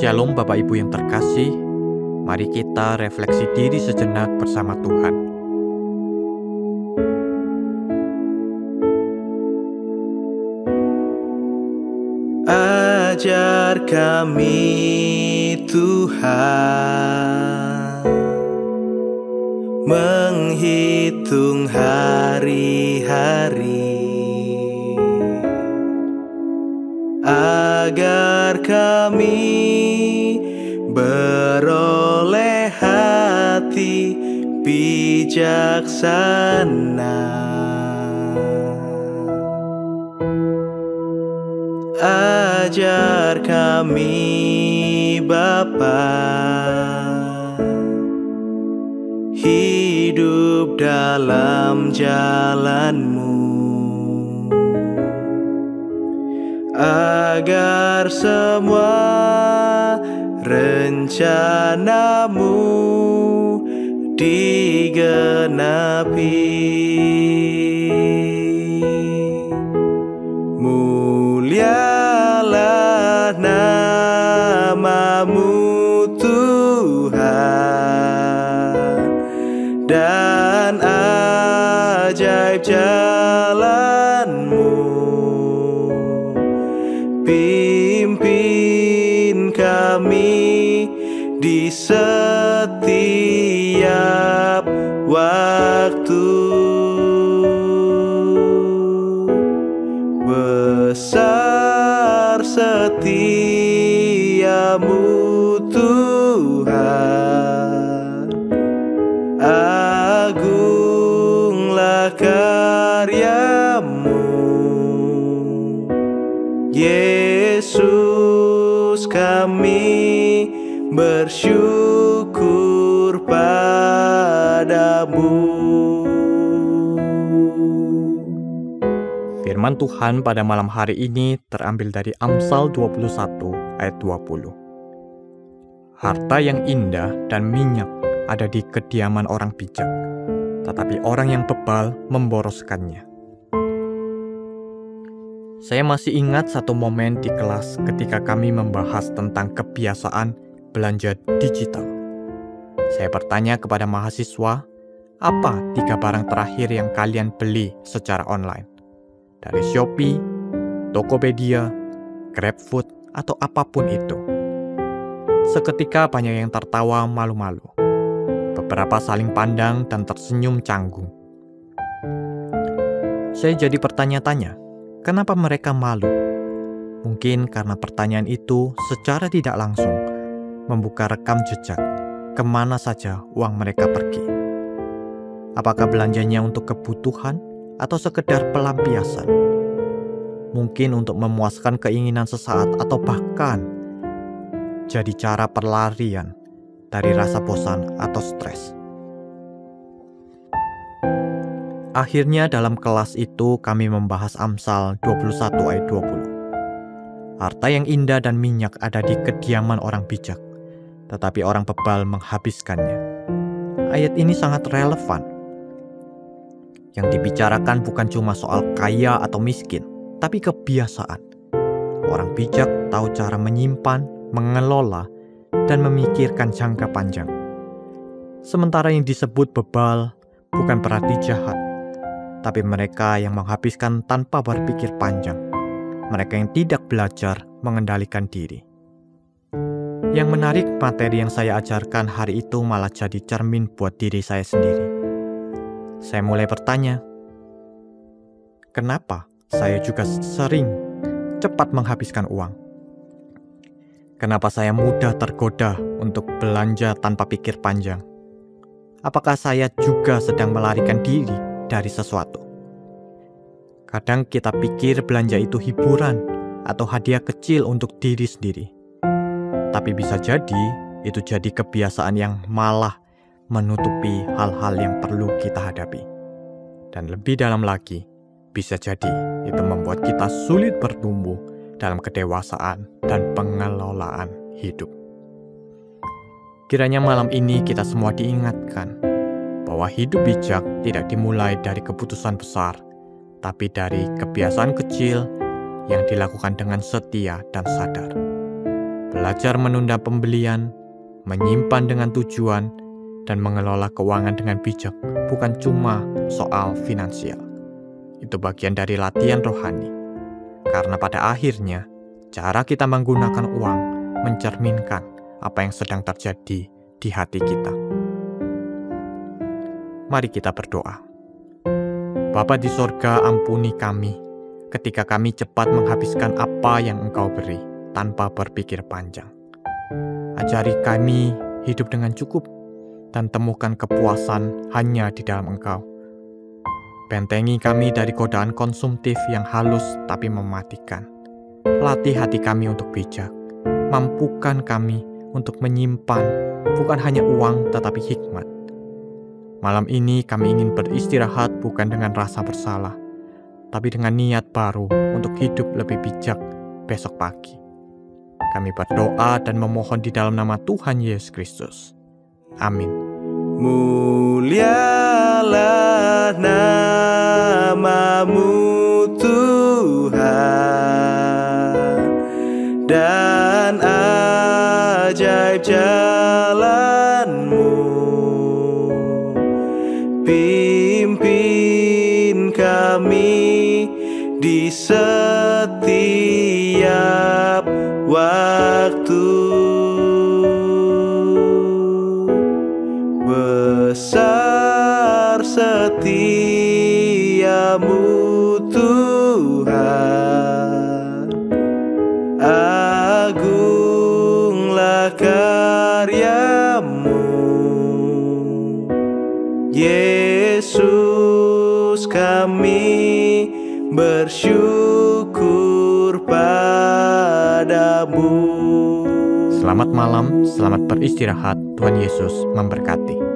Shalom Bapak Ibu yang terkasih, mari kita refleksi diri sejenak bersama Tuhan. Ajar kami Tuhan menghitung hari-hari, agar kami beroleh hati bijaksana. Ajar kami Bapa, hidup dalam jalan-Mu, agar semua rencana-Mu digenapi. Mulialah nama-Mu Tuhan, dan ajaib jalan-Mu. Pimpin kami di setiap waktu. Besar setia-Mu Tuhan, agunglah karya-Mu. Yesus, kami bersyukur pada-Mu. Firman Tuhan pada malam hari ini terambil dari Amsal 21 ayat 20. Harta yang indah dan minyak ada di kediaman orang bijak, tetapi orang yang bebal memboroskannya. Saya masih ingat satu momen di kelas ketika kami membahas tentang kebiasaan belanja digital. Saya bertanya kepada mahasiswa, apa 3 barang terakhir yang kalian beli secara online? Dari Shopee, Tokopedia, GrabFood, atau apapun itu. Seketika banyak yang tertawa malu-malu. Beberapa saling pandang dan tersenyum canggung. Saya jadi bertanya-tanya, kenapa mereka malu? Mungkin karena pertanyaan itu secara tidak langsung membuka rekam jejak kemana saja uang mereka pergi. Apakah belanjanya untuk kebutuhan atau sekedar pelampiasan? Mungkin untuk memuaskan keinginan sesaat atau bahkan jadi cara pelarian dari rasa bosan atau stres. Akhirnya dalam kelas itu kami membahas Amsal 21 ayat 20. Harta yang indah dan minyak ada di kediaman orang bijak, tetapi orang bebal menghabiskannya. Ayat ini sangat relevan. Yang dibicarakan bukan cuma soal kaya atau miskin, tapi kebiasaan. Orang bijak tahu cara menyimpan, mengelola, dan memikirkan jangka panjang. Sementara yang disebut bebal bukan berarti jahat, tapi mereka yang menghabiskan tanpa berpikir panjang. Mereka yang tidak belajar mengendalikan diri. Yang menarik, materi yang saya ajarkan hari itu malah jadi cermin buat diri saya sendiri. Saya mulai bertanya, kenapa saya juga sering cepat menghabiskan uang? Kenapa saya mudah tergoda untuk belanja tanpa pikir panjang? Apakah saya juga sedang melarikan diri dari sesuatu? Kadang kita pikir belanja itu hiburan atau hadiah kecil untuk diri sendiri. Tapi bisa jadi itu jadi kebiasaan yang malah menutupi hal-hal yang perlu kita hadapi. Dan lebih dalam lagi, bisa jadi itu membuat kita sulit bertumbuh dalam kedewasaan dan pengelolaan hidup. Kiranya malam ini kita semua diingatkan bahwa hidup bijak tidak dimulai dari keputusan besar, tapi dari kebiasaan kecil yang dilakukan dengan setia dan sadar. Belajar menunda pembelian, menyimpan dengan tujuan, dan mengelola keuangan dengan bijak bukan cuma soal finansial. Itu bagian dari latihan rohani. Karena pada akhirnya, cara kita menggunakan uang mencerminkan apa yang sedang terjadi di hati kita. Mari kita berdoa. Bapa di sorga, ampuni kami ketika kami cepat menghabiskan apa yang Engkau beri tanpa berpikir panjang. Ajari kami hidup dengan cukup dan temukan kepuasan hanya di dalam Engkau. Bentengi kami dari godaan konsumtif yang halus tapi mematikan. Latih hati kami untuk bijak. Mampukan kami untuk menyimpan bukan hanya uang tetapi hikmat. Malam ini kami ingin beristirahat bukan dengan rasa bersalah, tapi dengan niat baru untuk hidup lebih bijak besok pagi. Kami berdoa dan memohon di dalam nama Tuhan Yesus Kristus. Amin. Mulialah nama-Mu Tuhan, dan ajaib jalan-Mu. Pimpin kami di setiap waktu. Besar setiamu Tuhan, agunglah karyamu. Yesus, kami bersyukur padamu. Selamat malam, selamat beristirahat. Tuhan Yesus memberkati.